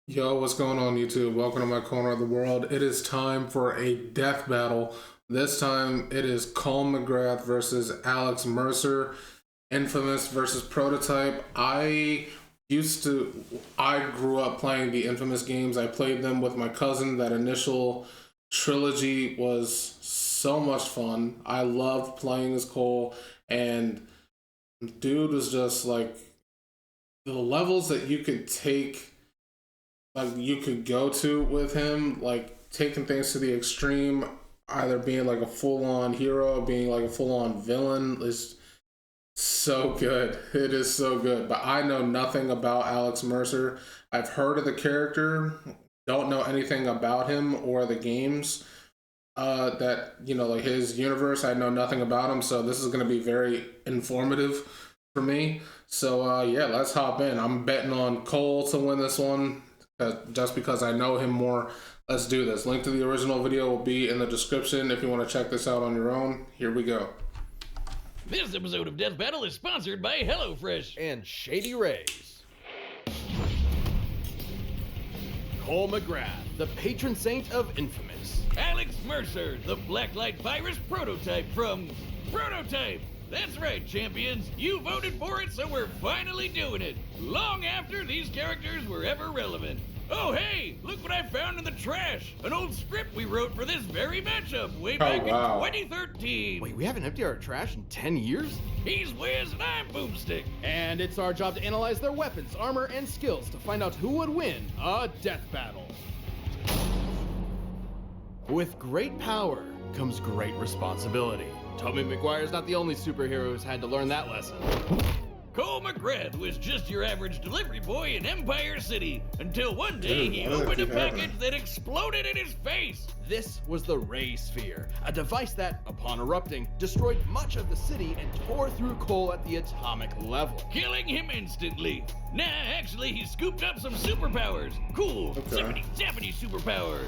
Yo, what's going on, YouTube? Welcome to my corner of the world. It is time for a death battle. This time it is Cole MacGrath versus Alex Mercer. Infamous versus Prototype. I grew up playing the Infamous games. I played them with my cousin. That initial trilogy was so much fun. I loved playing as Cole, and dude was just like the levels that you could take, like you could go to with him, like taking things to the extreme, either being like a full-on hero, being like a full-on villain, is so good. It is so good. But I know nothing about Alex Mercer. I've heard of the character, don't know anything about him or the games. Like his universe, I know nothing about him, so this is going to be very informative for me. So yeah, let's hop in. I'm betting on Cole to win this one, just because I know him more. Let's do this. Link to the original video will be in the description if you want to check this out on your own. Here we go. This episode of Death Battle is sponsored by HelloFresh and Shady Rays. Cole MacGrath, the patron saint of Infamous. Alex Mercer, the Blacklight Virus prototype from Prototype. That's right, champions. You voted for it, so we're finally doing it. Long after these characters were ever relevant. Oh, hey, look what I found in the trash. An old script we wrote for this very matchup way back in 2013. Wait, we haven't emptied our trash in 10 years? He's Wiz and I'm Boomstick. And it's our job to analyze their weapons, armor, and skills to find out who would win a death battle. With great power comes great responsibility. Tobey Maguire's not the only superhero who's had to learn that lesson. Cole MacGrath was just your average delivery boy in Empire City until one day he opened a package that exploded in his face. This was the Ray Sphere, a device that, upon erupting, destroyed much of the city and tore through Cole at the atomic level, killing him instantly. Nah, actually, he scooped up some superpowers. Cool, zappity superpowers.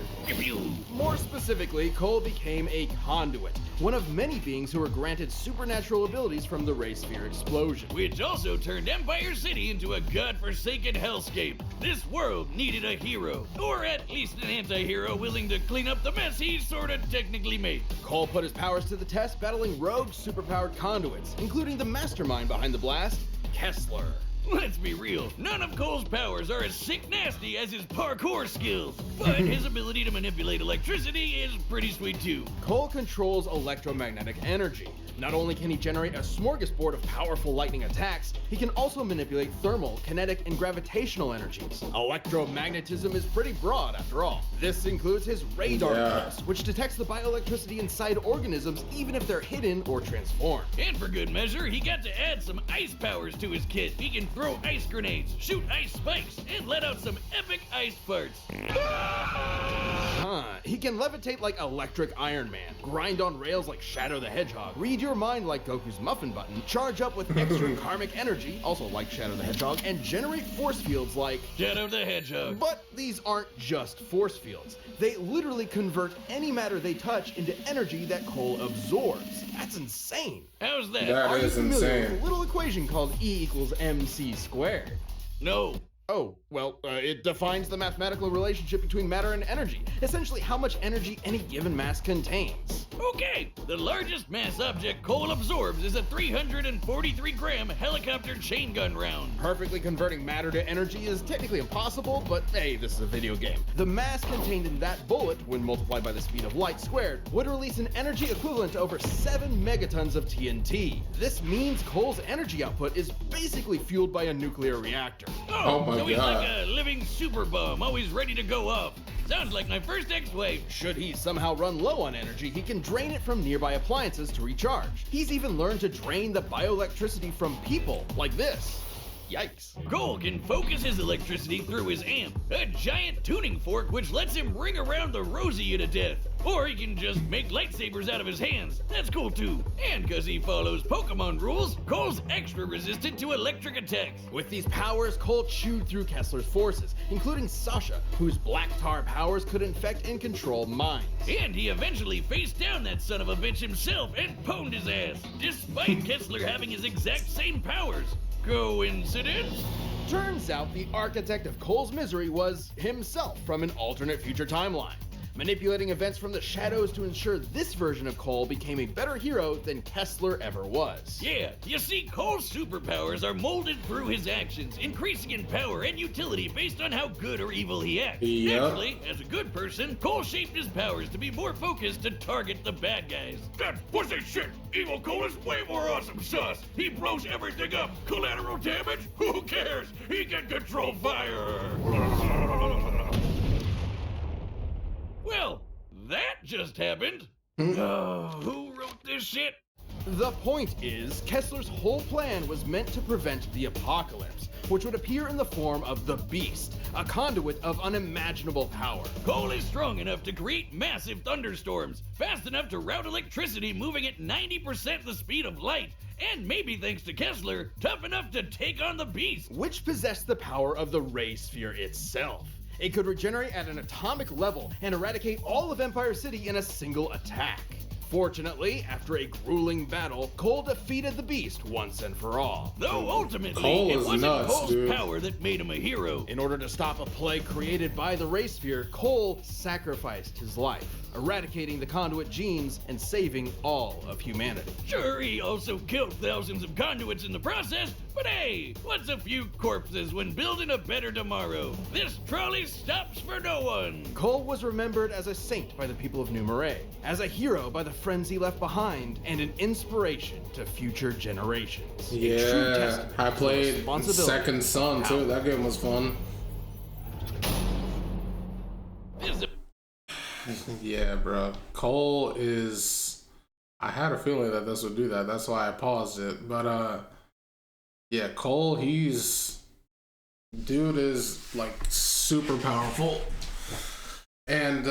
More specifically, Cole became a conduit, one of many beings who were granted supernatural abilities from the Ray Sphere explosion, which also turned Empire City into a godforsaken hellscape. This world needed a hero, or at least an anti-hero willing to clean up the mess he sorta technically made. Cole put his powers to the test, battling rogue superpowered conduits, including the mastermind behind the blast, Kessler. Let's be real, none of Cole's powers are as sick nasty as his parkour skills, but his ability to manipulate electricity is pretty sweet too. Cole controls electromagnetic energy. Not only can he generate a smorgasbord of powerful lightning attacks, he can also manipulate thermal, kinetic, and gravitational energies. Electromagnetism is pretty broad after all. This includes his radar pulse, which detects the bioelectricity inside organisms even if they're hidden or transformed. And for good measure, he got to add some ice powers to his kit. He can throw ice grenades, shoot ice spikes, and let out some epic ice farts. He can levitate like Electric Iron Man, grind on rails like Shadow the Hedgehog, read your mind like Goku's muffin button, charge up with extra karmic energy, also like Shadow the Hedgehog, and generate force fields like Shadow the Hedgehog. But these aren't just force fields. They literally convert any matter they touch into energy that Cole absorbs. That's insane. How's that? Are you familiar with a little equation called E equals MC squared? No. Oh, well, it defines the mathematical relationship between matter and energy, essentially how much energy any given mass contains. Okay, the largest mass object Cole absorbs is a 343-gram helicopter chain gun round. Perfectly converting matter to energy is technically impossible, but hey, this is a video game. The mass contained in that bullet, when multiplied by the speed of light squared, would release an energy equivalent to over 7 megatons of TNT. This means Cole's energy output is basically fueled by a nuclear reactor. Oh my so he's like a living super bomb, always ready to go off. Sounds like my first ex-wife. Should he somehow run low on energy, he can drain it from nearby appliances to recharge. He's even learned to drain the bioelectricity from people, like this. Yikes. Cole can focus his electricity through his amp, a giant tuning fork which lets him ring around the Rosia to death. Or he can just make lightsabers out of his hands. That's cool too. And because he follows Pokemon rules, Cole's extra resistant to electric attacks. With these powers, Cole chewed through Kessler's forces, including Sasha, whose black tar powers could infect and control minds. And he eventually faced down that son of a bitch himself and pwned his ass, despite Kessler having his exact same powers. Coincidence? Turns out the architect of Cole's misery was himself from an alternate future timeline, manipulating events from the shadows to ensure this version of Cole became a better hero than Kessler ever was. Yeah, you see, Cole's superpowers are molded through his actions, increasing in power and utility based on how good or evil he acts. Yep. Actually, as a good person, Cole shaped his powers to be more focused to target the bad guys. That's pussy shit! Evil Cole is way more awesome sus! He blows everything up! Collateral damage? Who cares? He can control fire! Well, that just happened. Who wrote this shit? The point is, Kessler's whole plan was meant to prevent the apocalypse, which would appear in the form of the Beast, a conduit of unimaginable power. Cole is strong enough to create massive thunderstorms, fast enough to route electricity moving at 90% the speed of light, and maybe thanks to Kessler, tough enough to take on the Beast. Which possessed the power of the Ray Sphere itself. It could regenerate at an atomic level and eradicate all of Empire City in a single attack. Fortunately, after a grueling battle, Cole defeated the Beast once and for all. Though ultimately, Cole it is wasn't nuts, Cole's dude. power that made him a hero. In order to stop a plague created by the Ray Sphere, Cole sacrificed his life, eradicating the conduit genes and saving all of humanity. Sure, he also killed thousands of conduits in the process, but hey, what's a few corpses when building a better tomorrow? This trolley stops for no one. Cole was remembered as a saint by the people of New Marais, as a hero by the friends he left behind, and an inspiration to future generations. A true Yeah, testament I to played responsibility. Second Son too. That game was fun. This is a Yeah, bro. Cole is. I had a feeling that this would do that. That's why I paused it. But yeah, Cole. Dude is like super powerful, and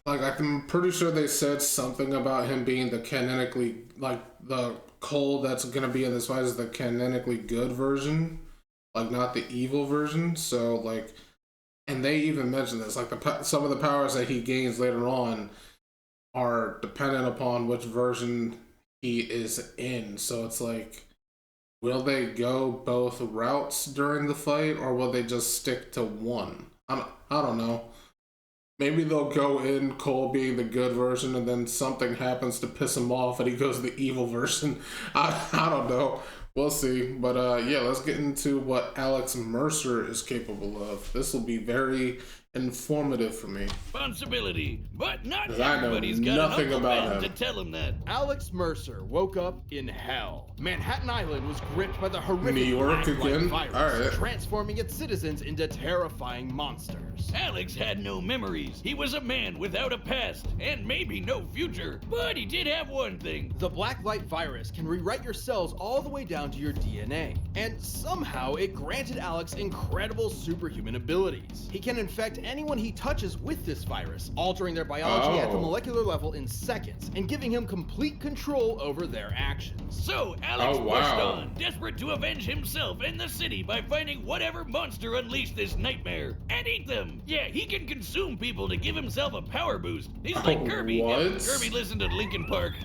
like I'm pretty sure they said something about him being the canonically like the Cole that's gonna be in this fight is the canonically good version, like not the evil version. So like. And they even mentioned this, like some of the powers that he gains later on are dependent upon which version he is in. So it's like, will they go both routes during the fight, or will they just stick to one? I don't know. Maybe they'll go in Cole being the good version, and then something happens to piss him off, and he goes the evil version. I don't know. We'll see. But yeah, let's get into what Alex Mercer is capable of. This will be very informative for me. responsibility, but not 'Cause I know everybody's got nothing an Uncle about Ben him. to tell him that. Alex Mercer woke up in hell. Manhattan Island was gripped by the horrific New York Black Light again? virus, Alright. transforming its citizens into terrifying monsters. Alex had no memories. He was a man without a past, and maybe no future. But he did have one thing. The Black Light virus can rewrite your cells all the way down to your DNA, and somehow it granted Alex incredible superhuman abilities. He can infect anyone he touches with this virus, altering their biology at the Oh. molecular level in seconds, and giving him complete control over their actions. So Alex Oh, pushed wow. on, desperate to avenge himself and the city by finding whatever monster unleashed this nightmare and eat them. Yeah, he can consume people to give himself a power boost. He's like Kirby. What? If Kirby listened to Linkin Park.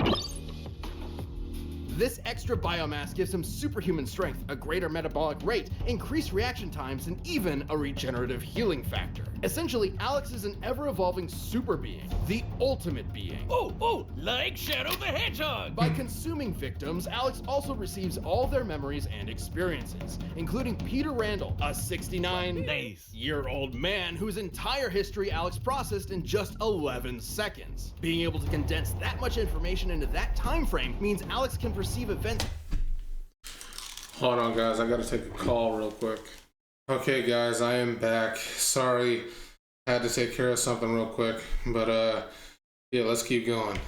This extra biomass gives him superhuman strength, a greater metabolic rate, increased reaction times, and even a regenerative healing factor. Essentially, Alex is an ever-evolving super being, the ultimate being. Oh, like Shadow the Hedgehog. By consuming victims, Alex also receives all their memories and experiences, including Peter Randall, a 69-year-old man whose entire history Alex processed in just 11 seconds. Being able to condense that much information into that time frame means Alex can perceive events. Hold on, guys. I gotta take a call real quick. Okay, guys, I am back. Sorry, had to take care of something real quick, but yeah, let's keep going.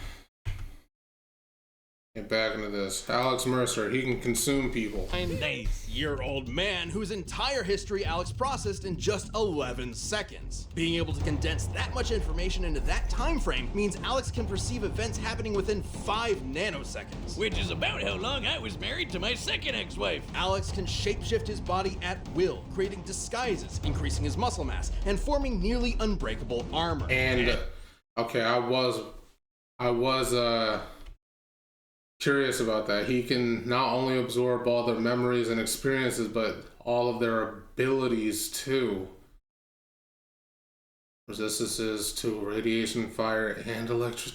Get back into this. Alex Mercer, he can consume people. Year-old man whose entire history Alex processed in just 11 seconds. Being able to condense that much information into that time frame means Alex can perceive events happening within 5 nanoseconds. Which is about how long I was married to my second ex-wife. Alex can shapeshift his body at will, creating disguises, increasing his muscle mass, and forming nearly unbreakable armor. And okay, I was curious about that. He can not only absorb all their memories and experiences, but all of their abilities too. Resistances to radiation, fire, and electric.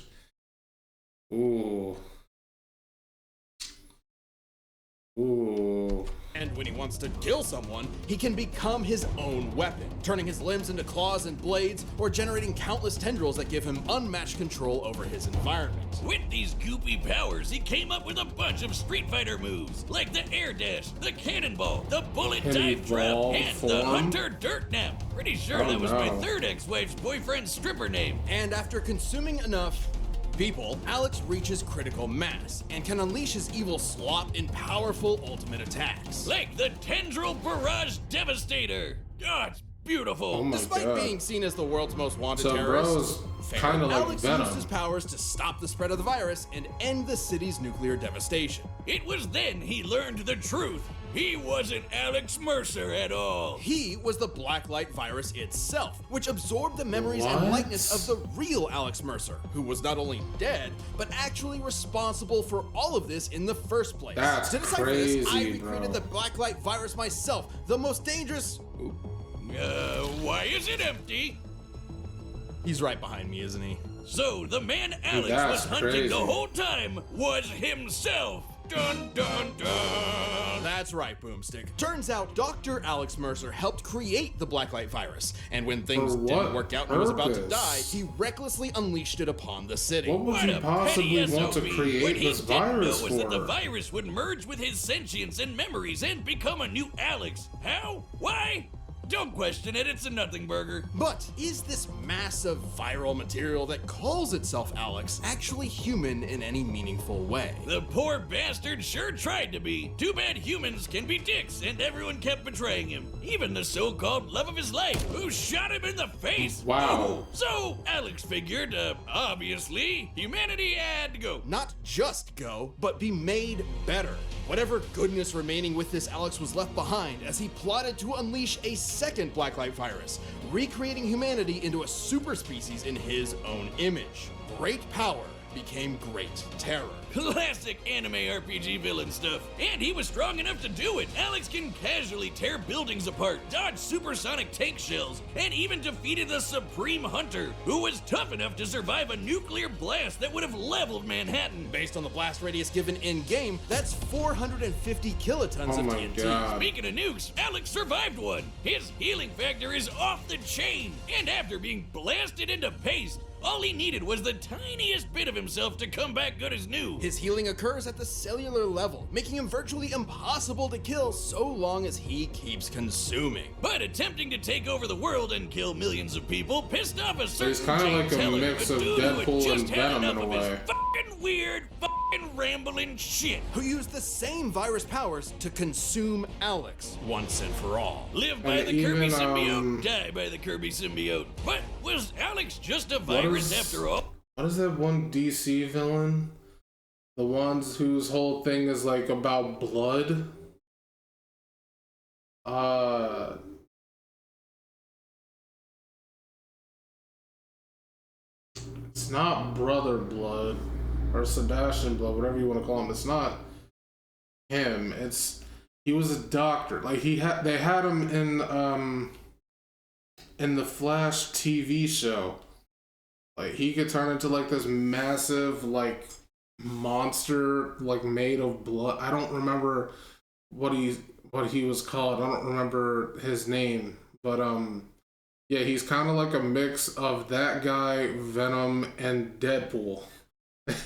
Ooh. Ooh. And when he wants to kill someone, he can become his own weapon, turning his limbs into claws and blades, or generating countless tendrils that give him unmatched control over his environment. With these goopy powers, he came up with a bunch of Street Fighter moves, like the air dash, the cannonball, the bullet dive trap, and the Hunter Dirt Nap. Pretty sure that was my third ex-wife's boyfriend's stripper name. And after consuming enough people, Alex reaches critical mass and can unleash his evil slop in powerful ultimate attacks. Like the Tendril Barrage Devastator. Oh, it's beautiful. Oh my Despite God. being seen as the world's most wanted So terrorist, bro's kind of like Alex Venom. used his powers to stop the spread of the virus and end the city's nuclear devastation. It was then he learned the truth. He wasn't Alex Mercer at all. He was the Blacklight virus itself, which absorbed the memories and What? likeness of the real Alex Mercer, who was not only dead, but actually responsible for all of this in the first place. That's to decipher this, I crazy, recreated bro. the Blacklight virus myself, the most dangerous. Why is it empty? He's right behind me, isn't he? So the man Alex that's was hunting crazy. the whole time was himself. Dun dun dun. That's right, Boomstick. Turns out Dr. Alex Mercer helped create the Blacklight virus, and when things For what didn't work out and he was about to die, purpose? he recklessly unleashed it upon the city. What would you a possibly petty want to SOB. create What he this didn't virus know was that the for? virus would merge with his sentience and memories and become a new Alex. How? Why? Don't question it, it's a nothing burger. But is this massive viral material that calls itself Alex actually human in any meaningful way? The poor bastard sure tried to be. Too bad humans can be dicks, and everyone kept betraying him. Even the so-called love of his life, who shot him in the face. Wow. So Alex figured, obviously, humanity had to go. Not just go, but be made better. Whatever goodness remaining with this Alex was left behind as he plotted to unleash a second Blacklight virus, recreating humanity into a super species in his own image. Great power became great terror. Classic anime RPG villain stuff. And he was strong enough to do it. Alex can casually tear buildings apart, dodge supersonic tank shells, and even defeated the Supreme Hunter, who was tough enough to survive a nuclear blast that would have leveled Manhattan. Based on the blast radius given in-game, that's 450 kilotons Oh of my TNT. God. Speaking of nukes, Alex survived one. His healing factor is off the chain. And after being blasted into paste, all he needed was the tiniest bit of himself to come back good as new. His healing occurs at the cellular level, making him virtually impossible to kill so long as he keeps consuming. But attempting to take over the world and kill millions of people pissed off a certain he's kinda James like a Heller, mix a of dude who had Deadpool just and had Venom enough in a of his way. fucking weird, fucking rambling shit. Who used the same virus powers to consume Alex once and for all. Live by And the Kirby even, symbiote, die by the Kirby symbiote. But was Alex just a virus after all? What is that one DC villain? The ones whose whole thing is like about blood? It's not Brother Blood or Sebastian Blood, whatever you want to call him. It's not him. He was a doctor. Like they had him in the Flash TV show. Like he could turn into like this massive like monster like made of blood. I don't remember what he was called. I don't remember his name, but yeah, he's kind of like a mix of that guy, Venom, and Deadpool.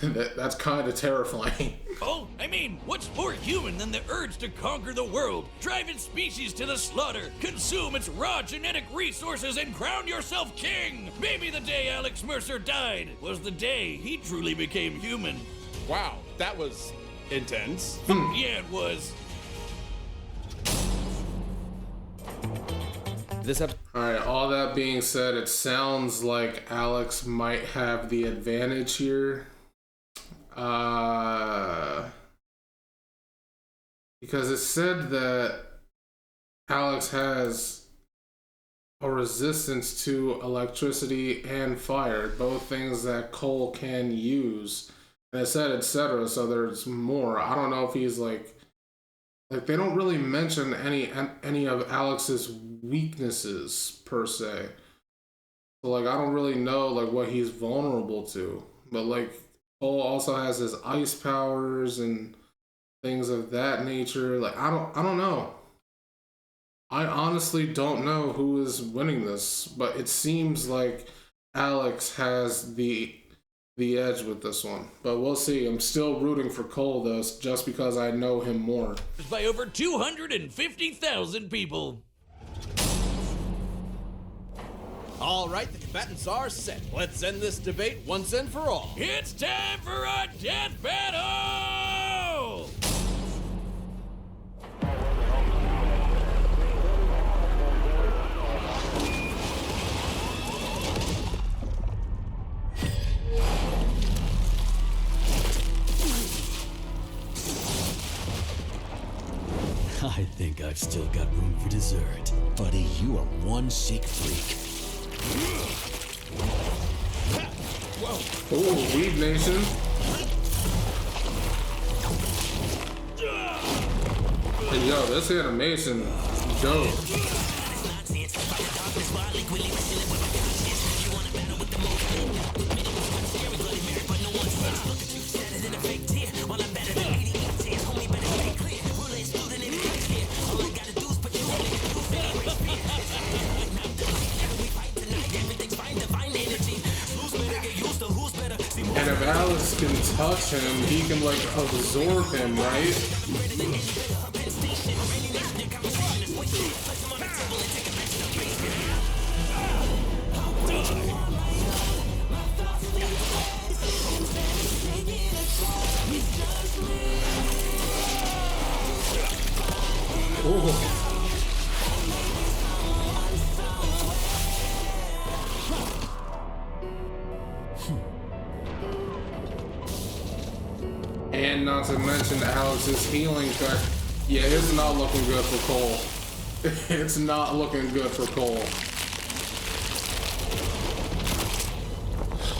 That's kind of terrifying. Oh, I mean, what's more human than the urge to conquer the world, drive its species to the slaughter, consume its raw genetic resources, and crown yourself king? Maybe the day Alex Mercer died was the day he truly became human. Wow, that was intense. Yeah, it was. This episode. Alright, all that being said, it sounds like Alex might have the advantage here. Because it said that Alex has a resistance to electricity and fire, both things that Cole can use. And it said etc. So there's more. I don't know if he's like they don't really mention any of Alex's weaknesses per se. So like I don't really know like what he's vulnerable to. But like Cole also has his ice powers and things of that nature. Like I don't know. I honestly don't know who is winning this, but it seems like Alex has the edge with this one. But we'll see. I'm still rooting for Cole though, just because I know him more. By over 250,000 people. All right, the combatants are set. Let's end this debate once and for all. It's time for a death battle! I think I've still got room for dessert. Buddy, you are one sick freak. Ooh, Weed Nation. And yo, this animation, dope. And if Alex can touch him, he can like absorb him, right? Ooh. And not to mention Alex's healing effect. Yeah, it's not looking good for Cole. It's not looking good for Cole.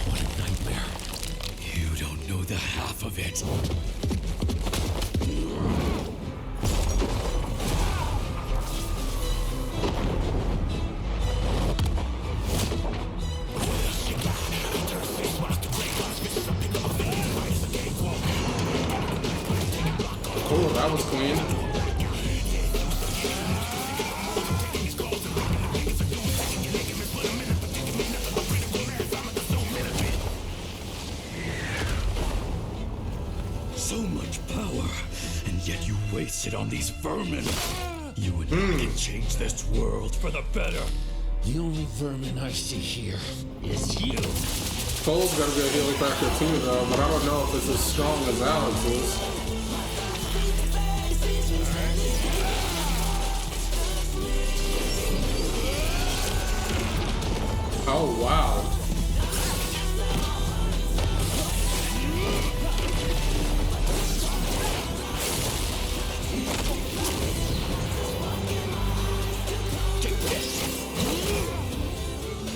What a nightmare. You don't know the half of it. Oh, that was clean. So much power, and yet you waste it on these vermin. You and I can change this world for the better. The only vermin I see here is you. Cole's got a good healing factor too, though, but I don't know if it's as strong as Alex's. Oh, wow.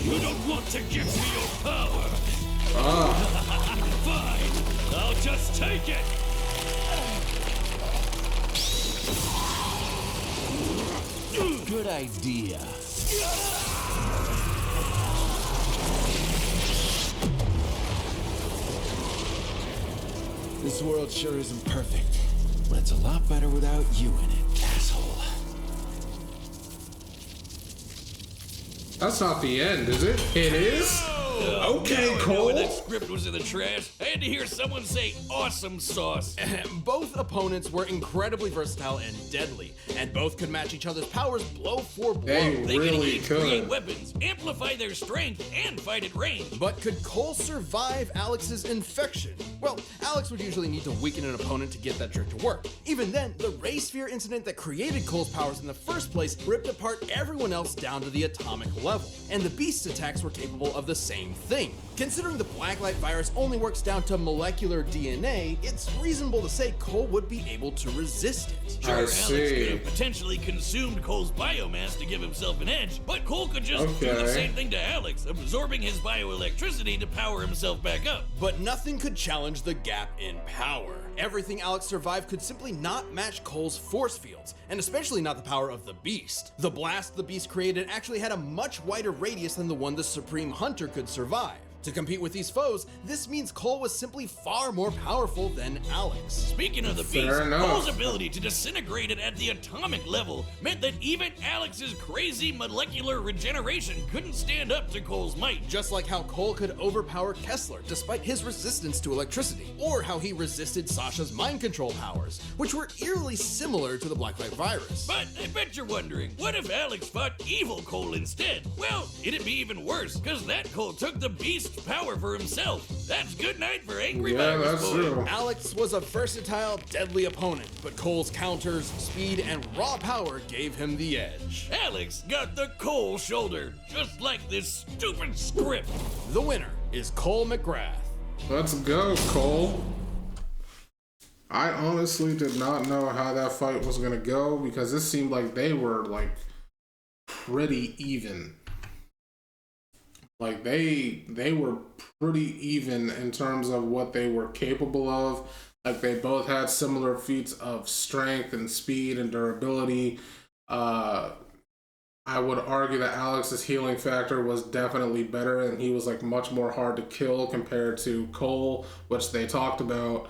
You don't want to give me your power. Fine, I'll just take it. Good idea. This world sure isn't perfect, but it's a lot better without you in it, asshole. That's not the end, is it? It is? Okay, Now I know Cole. when that script was in the trash. I had to hear someone say awesome sauce. Both opponents were incredibly versatile and deadly, and both could match each other's powers blow for blow. They They can really each create could. weapons, amplify their strength, and fight at range. But could Cole survive Alex's infection? Well, Alex would usually need to weaken an opponent to get that trick to work. Even then, the Ray Sphere incident that created Cole's powers in the first place ripped apart everyone else down to the atomic level, and the Beast's attacks were capable of the same thing. Considering the Blacklight virus only works down to molecular DNA, it's reasonable to say Cole would be able to resist it. Sure, I Alex could see. have potentially consumed Cole's biomass to give himself an edge, but Cole could just do the Okay. same thing to Alex, absorbing his bioelectricity to power himself back up. But nothing could challenge plunge the gap in power. Everything Alex survived could simply not match Cole's force fields, and especially not the power of the Beast. The blast the Beast created actually had a much wider radius than the one the Supreme Hunter could survive. To compete with these foes, this means Cole was simply far more powerful than Alex. Speaking of the Fair Beast, enough. Cole's ability to disintegrate it at the atomic level meant that even Alex's crazy molecular regeneration couldn't stand up to Cole's might. Just like how Cole could overpower Kessler despite his resistance to electricity, or how he resisted Sasha's mind control powers, which were eerily similar to the Blacklight virus. But I bet you're wondering, what if Alex fought evil Cole instead? Well, it'd be even worse, because that Cole took the Beast's power for himself. That's good night for Angry Yeah, Virus that's Boy. true. Alex was a versatile, deadly opponent, but Cole's counters, speed, and raw power gave him the edge. Alex got the Cole shoulder, just like this stupid script. The winner is Cole MacGrath. Let's go, Cole. I honestly did not know how that fight was gonna go because it seemed like they were like pretty even. Like they were pretty even in terms of what they were capable of. Like they both had similar feats of strength and speed and durability. I would argue that Alex's healing factor was definitely better, and he was like much more hard to kill compared to Cole, which they talked about.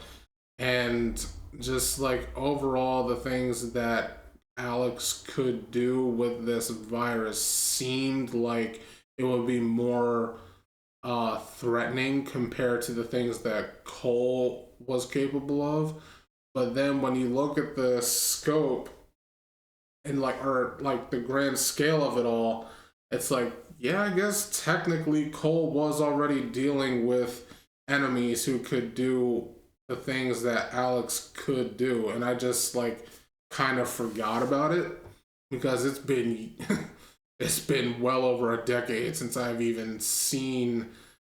And just like overall, the things that Alex could do with this virus seemed like it would be more threatening compared to the things that Cole was capable of. But then when you look at the scope and like the grand scale of it all, it's like, yeah, I guess technically Cole was already dealing with enemies who could do the things that Alex could do. And I just like kind of forgot about it because it's been it's been well over a decade since I've even seen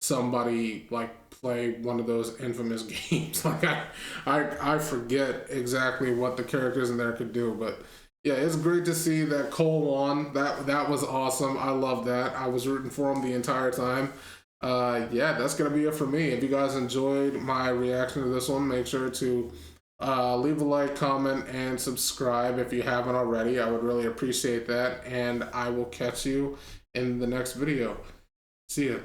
somebody like play one of those infamous games. Like I forget exactly what the characters in there could do, but yeah, it's great to see that Cole won. That was awesome. I love that. I was rooting for him the entire time. Yeah, that's gonna be it for me. If you guys enjoyed my reaction to this one, make sure to leave a like, comment, and subscribe if you haven't already. I would really appreciate that, and I will catch you in the next video. See ya.